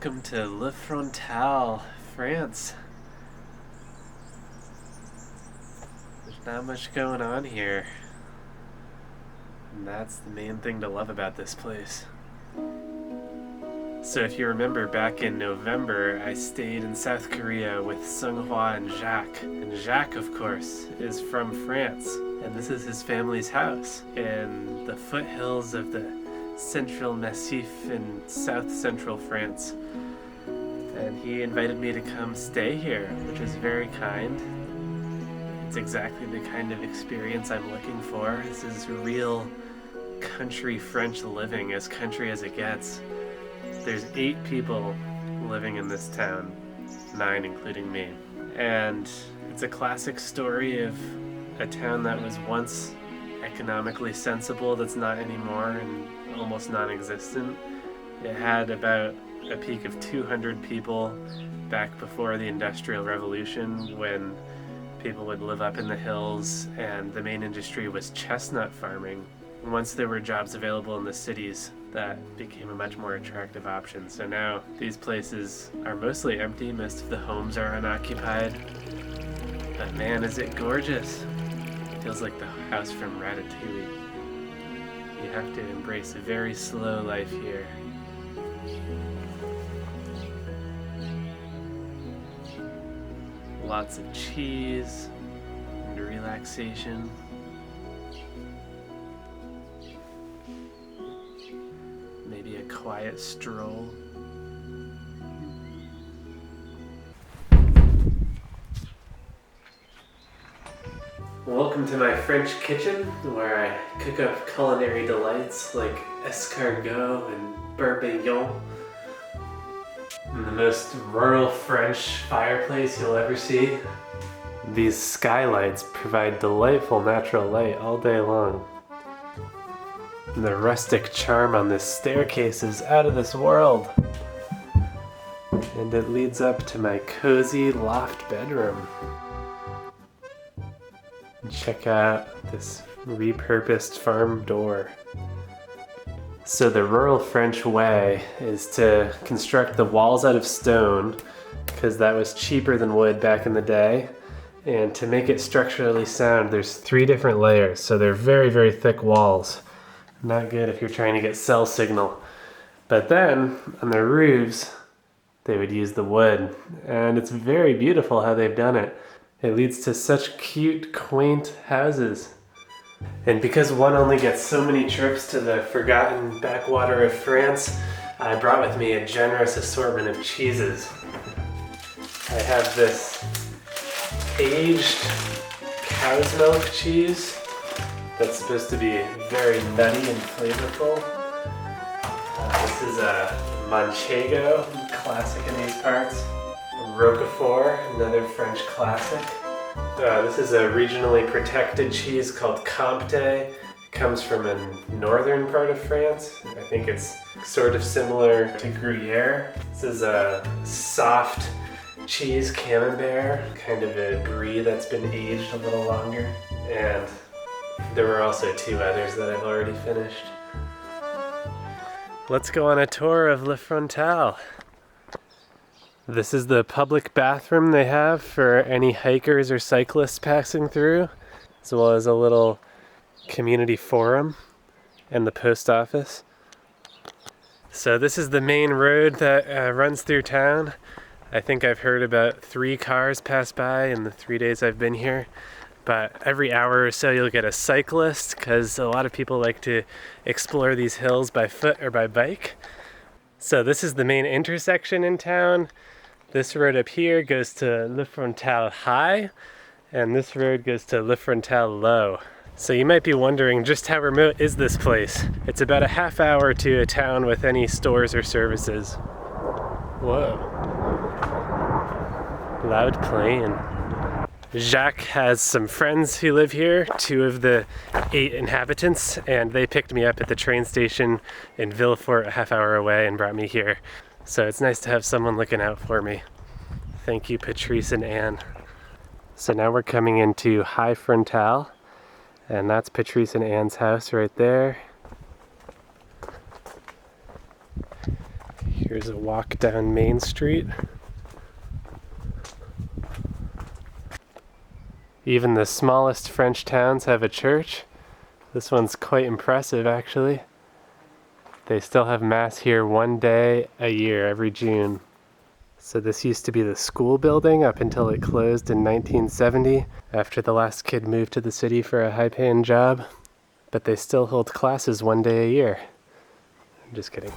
Welcome to Le Frontal, France. There's not much going on here. And that's the main thing to love about this place. So if you remember back in November, I stayed in South Korea with Seunghwa and Jacques. And Jacques, of course, is from France. And this is his family's house in the foothills of the Central Massif in south central France. And he invited me to come stay here, which is very kind. It's exactly the kind of experience I'm looking for. This is real country French living, as country as it gets. There's 8 people living in this town, 9 including me. And it's a classic story of a town that was once economically sensible that's not anymore and almost non-existent. It had about a peak of 200 people back before the Industrial Revolution, when people would live up in the hills and the main industry was chestnut farming. Once there were jobs available in the cities, that became a much more attractive option. So now these places are mostly empty, most of the homes are unoccupied. But man, is it gorgeous. It feels like the house from Ratatouille. You have to embrace a very slow life here. Lots of cheese and relaxation. Maybe a quiet stroll. Welcome to my French kitchen, where I cook up culinary delights like escargot and bourguignon. In the most rural French fireplace you'll ever see. These skylights provide delightful natural light all day long. And the rustic charm on this staircase is out of this world. And it leads up to my cozy loft bedroom. Check out this repurposed farm door. So the rural French way is to construct the walls out of stone, because that was cheaper than wood back in the day. And to make it structurally sound, there's 3 different layers. So they're very, very thick walls. Not good if you're trying to get cell signal. But then on the roofs, they would use the wood. And it's very beautiful how they've done it. It leads to such cute, quaint houses. And because one only gets so many trips to the forgotten backwater of France, I brought with me a generous assortment of cheeses. I have this aged cow's milk cheese that's supposed to be very nutty and flavorful. This is a manchego, classic in these parts. Roquefort, another French classic. This is a regionally protected cheese called Comté. It comes from a northern part of France. I think it's sort of similar to Gruyere. This is a soft cheese camembert, kind of a brie that's been aged a little longer. And there were also 2 others that I've already finished. Let's go on a tour of Le Frontal. This is the public bathroom they have for any hikers or cyclists passing through, as well as a little community forum and the post office. So this is the main road that runs through town. I think I've heard about 3 cars pass by in the 3 days I've been here. But every hour or so you'll get a cyclist, because a lot of people like to explore these hills by foot or by bike. So this is the main intersection in town. This road up here goes to Le Frontal High, and this road goes to Le Frontal Low. So you might be wondering, just how remote is this place? It's about a half hour to a town with any stores or services. Whoa. Loud plane. Jacques has some friends who live here, 2 of the 8 inhabitants, and they picked me up at the train station in Villefort a half hour away and brought me here. So it's nice to have someone looking out for me. Thank you, Patrice and Anne. So now we're coming into High Frontal, and that's Patrice and Anne's house right there. Here's a walk down Main Street. Even the smallest French towns have a church. This one's quite impressive, actually. They still have Mass here one day a year, every June. So this used to be the school building up until it closed in 1970 after the last kid moved to the city for a high-paying job. But they still hold classes one day a year. I'm just kidding.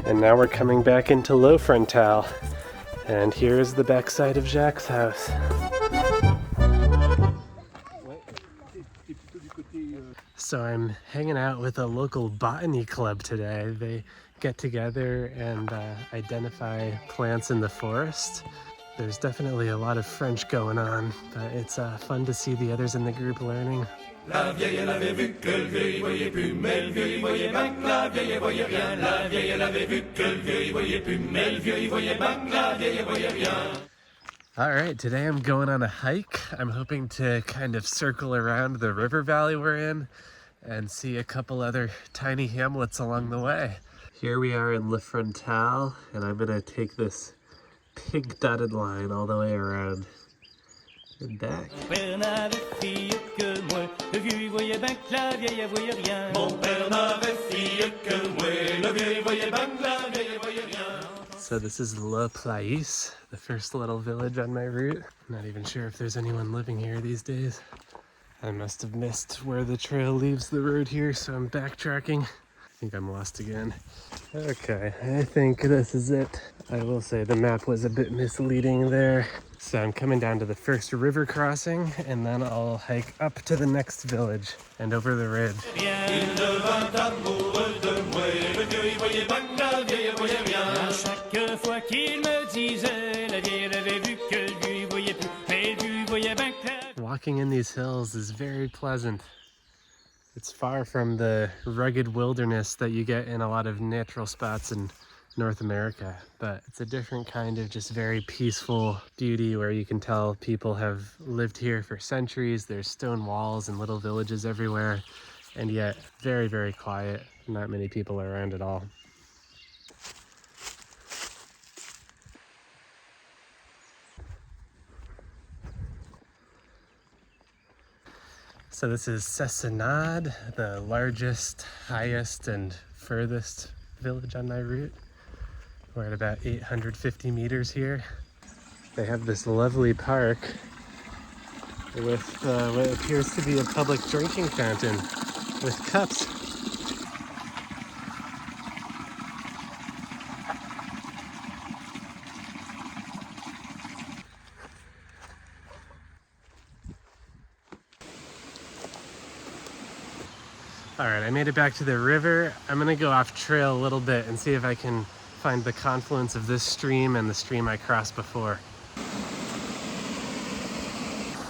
And now we're coming back into Low Frontal. And here's the backside of Jacques' house. So I'm hanging out with a local botany club today. They get together and identify plants in the forest. There's definitely a lot of French going on, but it's fun to see the others in the group learning. La vieille elle avait vu que le vieux y voyait plus, mais le vieux y voyait bien que la vieille y voyait rien. La vieille elle avait vu que le vieux y voyait plus, mais le vieux y voyait bien que la vieille y voyait rien. All right, today I'm going on a hike. I'm hoping to kind of circle around the river valley we're in and see a couple other tiny hamlets along the way. Here we are in Le Frontal, and I'm gonna take this pink dotted line all the way around and back. So this is Le Place, the first little village on my route. I'm not even sure if there's anyone living here these days. I must have missed where the trail leaves the road here, so I'm backtracking. I think I'm lost again. Okay, I think this is it. I will say the map was a bit misleading there. So I'm coming down to the first river crossing, and then I'll hike up to the next village and over the ridge. Walking in these hills is very pleasant. It's far from the rugged wilderness that you get in a lot of natural spots in North America, but it's a different kind of just very peaceful beauty where you can tell people have lived here for centuries. There's stone walls and little villages everywhere, and yet very, very quiet. Not many people are around at all. So this is Cessenade, the largest, highest, and furthest village on my route. We're at about 850 meters here. They have this lovely park with what appears to be a public drinking fountain with cups. All right, I made it back to the river. I'm gonna go off trail a little bit and see if I can find the confluence of this stream and the stream I crossed before.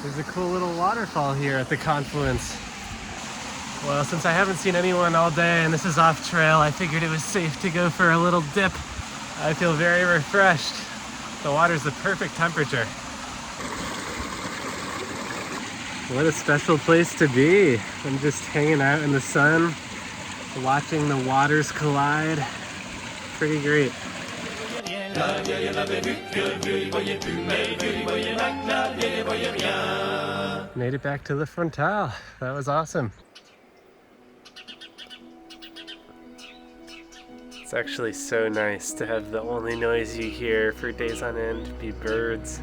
There's a cool little waterfall here at the confluence. Well, since I haven't seen anyone all day and this is off trail, I figured it was safe to go for a little dip. I feel very refreshed. The water's the perfect temperature. What a special place to be. I'm just hanging out in the sun, watching the waters collide. Pretty great. Made it back to the Frontal. That was awesome. It's actually so nice to have the only noise you hear for days on end be birds.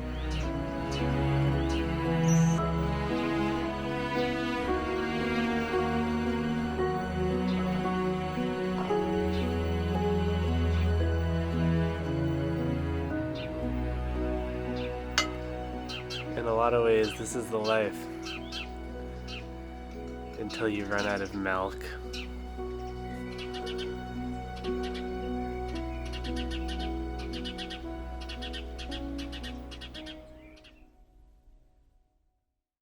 In a lot of ways, this is the life. Until you run out of milk.